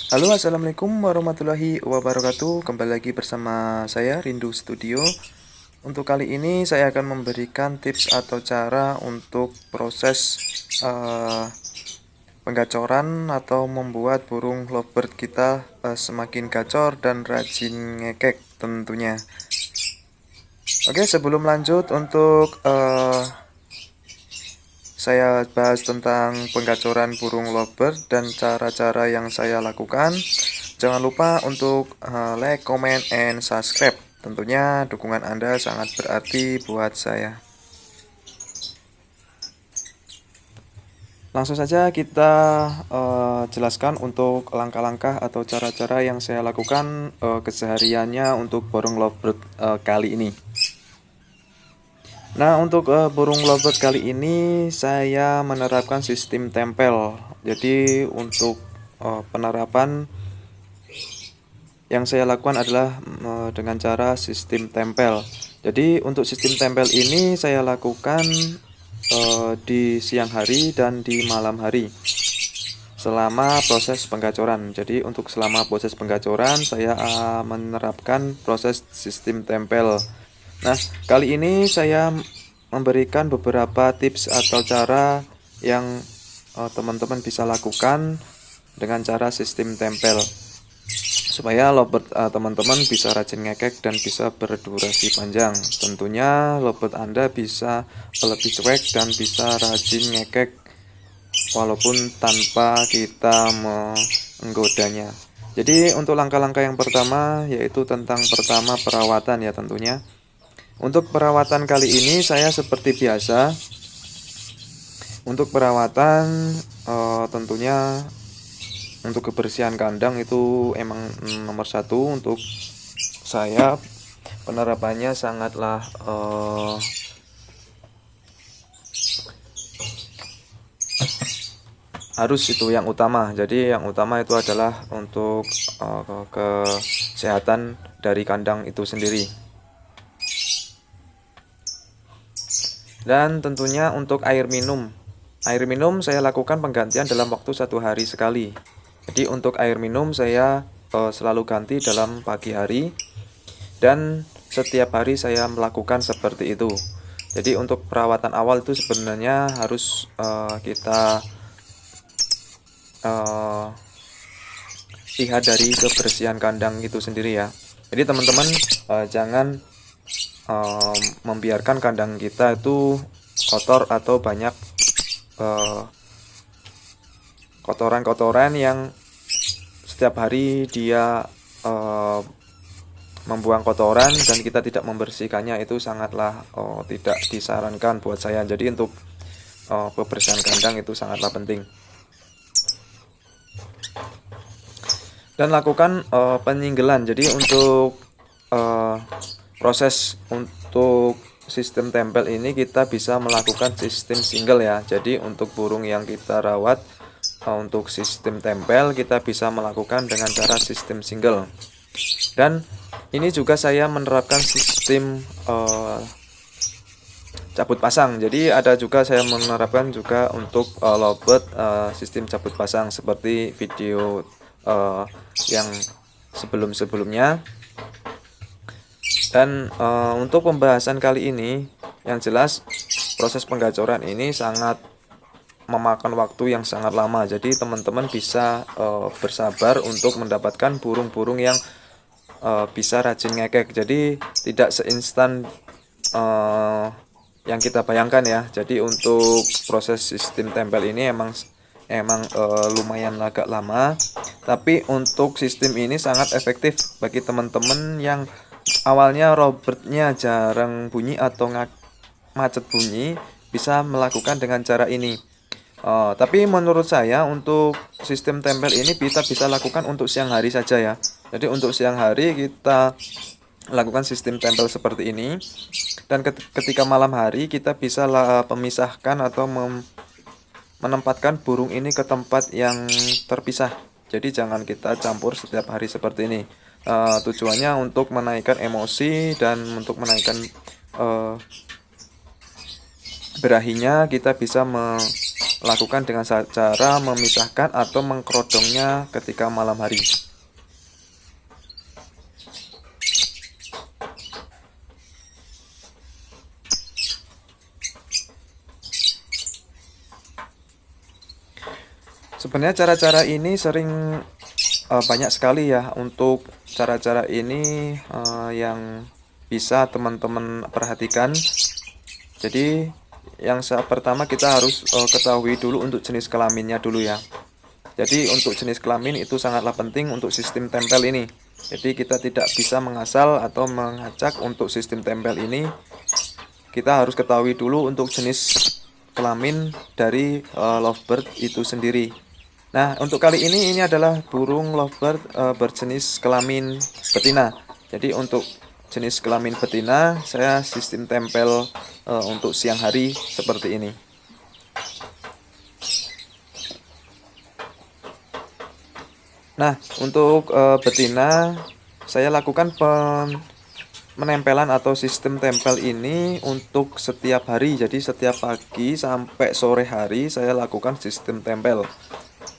Halo, assalamualaikum warahmatullahi wabarakatuh. Kembali lagi bersama saya Rindu Studio. Untuk kali ini saya akan memberikan tips atau cara untuk proses eh, penggacoran atau membuat burung lovebird kita semakin gacor dan rajin ngekek tentunya. Oke, sebelum lanjut untuk saya bahas tentang penggacoran burung lovebird dan cara-cara yang saya lakukan. Jangan lupa untuk like, comment, and subscribe. Tentunya dukungan Anda sangat berarti buat saya. Langsung saja kita jelaskan untuk langkah-langkah atau cara-cara yang saya lakukan kesehariannya untuk burung lovebird kali ini. Nah, untuk burung lovebird kali ini saya menerapkan sistem tempel. Jadi untuk penerapan yang saya lakukan adalah dengan cara sistem tempel. Jadi untuk sistem tempel ini saya lakukan di siang hari dan di malam hari selama proses penggacoran. Jadi untuk selama proses penggacoran saya menerapkan proses sistem tempel. Nah, kali ini saya memberikan beberapa tips atau cara yang teman-teman bisa lakukan dengan cara sistem tempel supaya lovebird teman-teman bisa rajin ngekek dan bisa berdurasi panjang. Tentunya lovebird Anda bisa lebih cuek dan bisa rajin ngekek walaupun tanpa kita menggodanya. Jadi untuk langkah-langkah yang pertama yaitu tentang pertama perawatan ya tentunya. Untuk perawatan kali ini saya seperti biasa. Untuk perawatan tentunya untuk kebersihan kandang itu emang nomor satu untuk saya. Penerapannya sangatlah harus itu yang utama. Jadi yang utama itu adalah untuk kesehatan dari kandang itu sendiri. Dan tentunya untuk air minum. Air minum saya lakukan penggantian dalam waktu 1 hari sekali. Jadi untuk air minum saya selalu ganti dalam pagi hari dan setiap hari saya melakukan seperti itu. Jadi untuk perawatan awal itu sebenarnya harus kita lihat dari kebersihan kandang itu sendiri ya. Jadi teman-teman jangan membiarkan kandang kita itu kotor atau banyak kotoran-kotoran yang setiap hari dia membuang kotoran dan kita tidak membersihkannya. Itu sangatlah tidak disarankan buat saya. Jadi untuk kebersihan kandang itu sangatlah penting. Dan lakukan penyinggelan. Jadi untuk proses untuk sistem tempel ini kita bisa melakukan sistem single ya. Jadi untuk burung yang kita rawat untuk sistem tempel kita bisa melakukan dengan cara sistem single. Dan ini juga saya menerapkan sistem cabut pasang. Jadi ada juga saya menerapkan juga untuk lovebird sistem cabut pasang seperti video yang sebelum-sebelumnya. Dan untuk pembahasan kali ini yang jelas proses penggacoran ini sangat memakan waktu yang sangat lama. Jadi teman-teman bisa bersabar untuk mendapatkan burung-burung yang bisa rajin ngekek. Jadi tidak seinstan yang kita bayangkan ya. Jadi untuk proses sistem tempel ini emang lumayan agak lama, tapi untuk sistem ini sangat efektif bagi teman-teman yang awalnya robotnya jarang bunyi atau macet bunyi, bisa melakukan dengan cara ini. Tapi menurut saya untuk sistem tempel ini kita bisa lakukan untuk siang hari saja ya. Jadi untuk siang hari kita lakukan sistem tempel seperti ini, dan ketika malam hari kita bisa memisahkan atau menempatkan burung ini ke tempat yang terpisah. Jadi jangan kita campur setiap hari seperti ini. Tujuannya untuk menaikkan emosi dan untuk menaikkan berahinya. Kita bisa lakukan dengan cara memisahkan atau mengkerodongnya ketika malam hari. Sebenarnya cara-cara ini sering banyak sekali ya. Untuk cara-cara ini yang bisa teman-teman perhatikan. Jadi yang pertama kita harus ketahui dulu untuk jenis kelaminnya dulu ya. Jadi untuk jenis kelamin itu sangatlah penting untuk sistem tempel ini. Jadi kita tidak bisa mengasal atau mengacak untuk sistem tempel ini. Kita harus ketahui dulu untuk jenis kelamin dari lovebird itu sendiri. Nah, untuk kali ini adalah burung lovebird berjenis kelamin betina. Jadi untuk jenis kelamin betina saya sistem tempel untuk siang hari seperti ini. Nah, untuk betina saya lakukan menempelan atau sistem tempel ini untuk setiap hari. Jadi setiap pagi sampai sore hari saya lakukan sistem tempel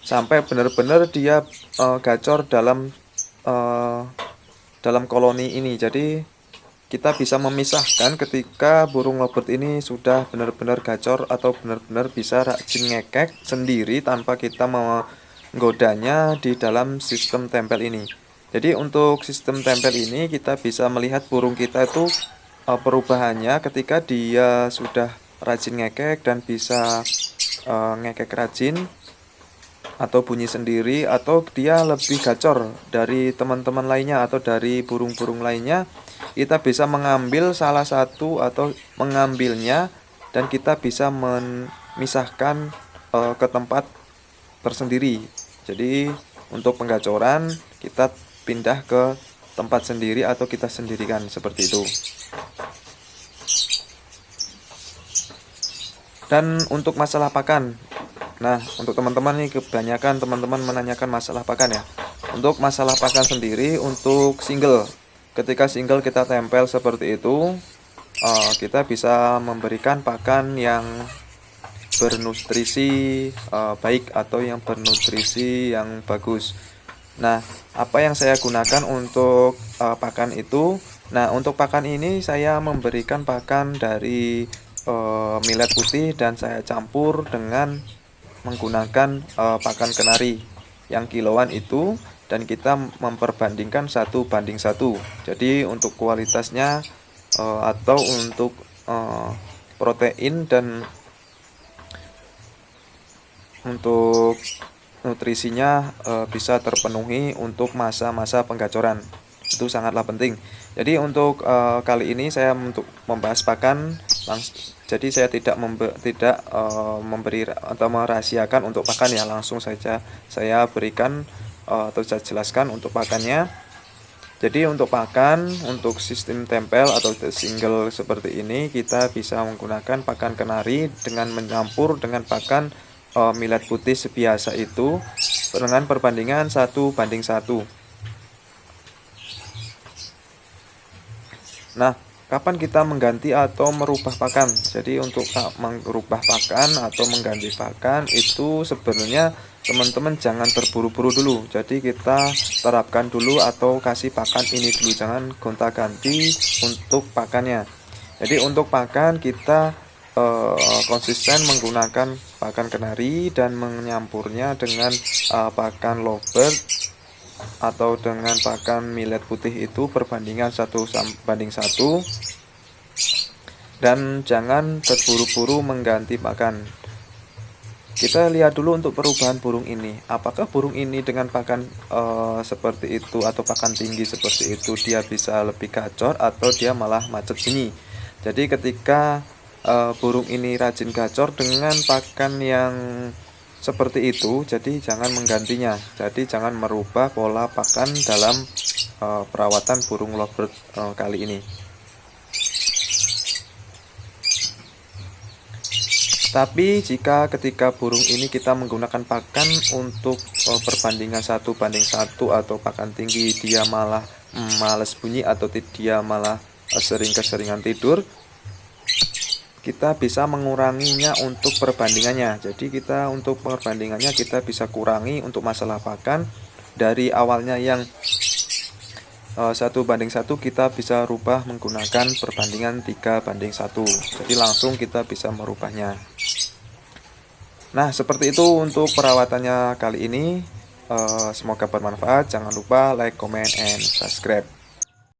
sampai benar-benar dia gacor dalam koloni ini. Jadi kita bisa memisahkan ketika burung lovebird ini sudah benar-benar gacor atau benar-benar bisa rajin ngekek sendiri tanpa kita menggodanya di dalam sistem tempel ini. Jadi untuk sistem tempel ini kita bisa melihat burung kita itu perubahannya ketika dia sudah rajin ngekek dan bisa ngekek rajin atau bunyi sendiri, atau dia lebih gacor dari teman-teman lainnya atau dari burung-burung lainnya. Kita bisa mengambil salah satu atau mengambilnya dan kita bisa memisahkan ke tempat tersendiri. Jadi untuk penggacoran kita pindah ke tempat sendiri atau kita sendirikan seperti itu. Dan untuk masalah pakan, nah untuk teman-teman nih, kebanyakan teman-teman menanyakan masalah pakan ya. Untuk masalah pakan sendiri, untuk single, ketika single kita tempel seperti itu, kita bisa memberikan pakan yang bernutrisi baik atau yang bernutrisi yang bagus. Nah, apa yang saya gunakan untuk pakan itu? Nah, untuk pakan ini saya memberikan pakan dari millet putih dan saya campur dengan menggunakan pakan kenari yang kiloan itu, dan kita memperbandingkan 1:1. Jadi untuk kualitasnya atau untuk protein dan untuk nutrisinya bisa terpenuhi untuk masa-masa penggacoran. Itu sangatlah penting. Jadi untuk kali ini saya untuk membahas pakan, jadi saya tidak memberi atau merahasiakan untuk pakan ya, langsung saja saya berikan atau saya jelaskan untuk pakannya. Jadi untuk pakan, untuk sistem tempel atau single seperti ini, kita bisa menggunakan pakan kenari dengan mencampur dengan pakan millet putih sebiasa itu dengan perbandingan 1:1. Nah, kapan kita mengganti atau merubah pakan? Jadi untuk merubah pakan atau mengganti pakan itu sebenarnya teman-teman jangan terburu-buru dulu. Jadi kita terapkan dulu atau kasih pakan ini dulu, jangan gonta-ganti untuk pakannya. Jadi untuk pakan kita konsisten menggunakan pakan kenari dan menyampurnya dengan pakan lovebird atau dengan pakan millet putih itu perbandingan 1:1, dan jangan terburu-buru mengganti pakan. Kita lihat dulu untuk perubahan burung ini, apakah burung ini dengan pakan seperti itu atau pakan tinggi seperti itu dia bisa lebih gacor atau dia malah macet bunyi. Jadi ketika burung ini rajin gacor dengan pakan yang seperti itu, jadi jangan menggantinya. Jadi jangan merubah pola pakan dalam perawatan burung lovebird kali ini. Tapi jika ketika burung ini kita menggunakan pakan untuk perbandingan 1:1 atau pakan tinggi dia malah males bunyi atau dia malah keseringan tidur, kita bisa menguranginya untuk perbandingannya. Jadi kita untuk perbandingannya kita bisa kurangi untuk masalah pakan dari awalnya yang 1:1, kita bisa rubah menggunakan perbandingan 3:1. Jadi langsung kita bisa merubahnya. Nah, seperti itu untuk perawatannya kali ini. Semoga bermanfaat. Jangan lupa like, comment, and subscribe.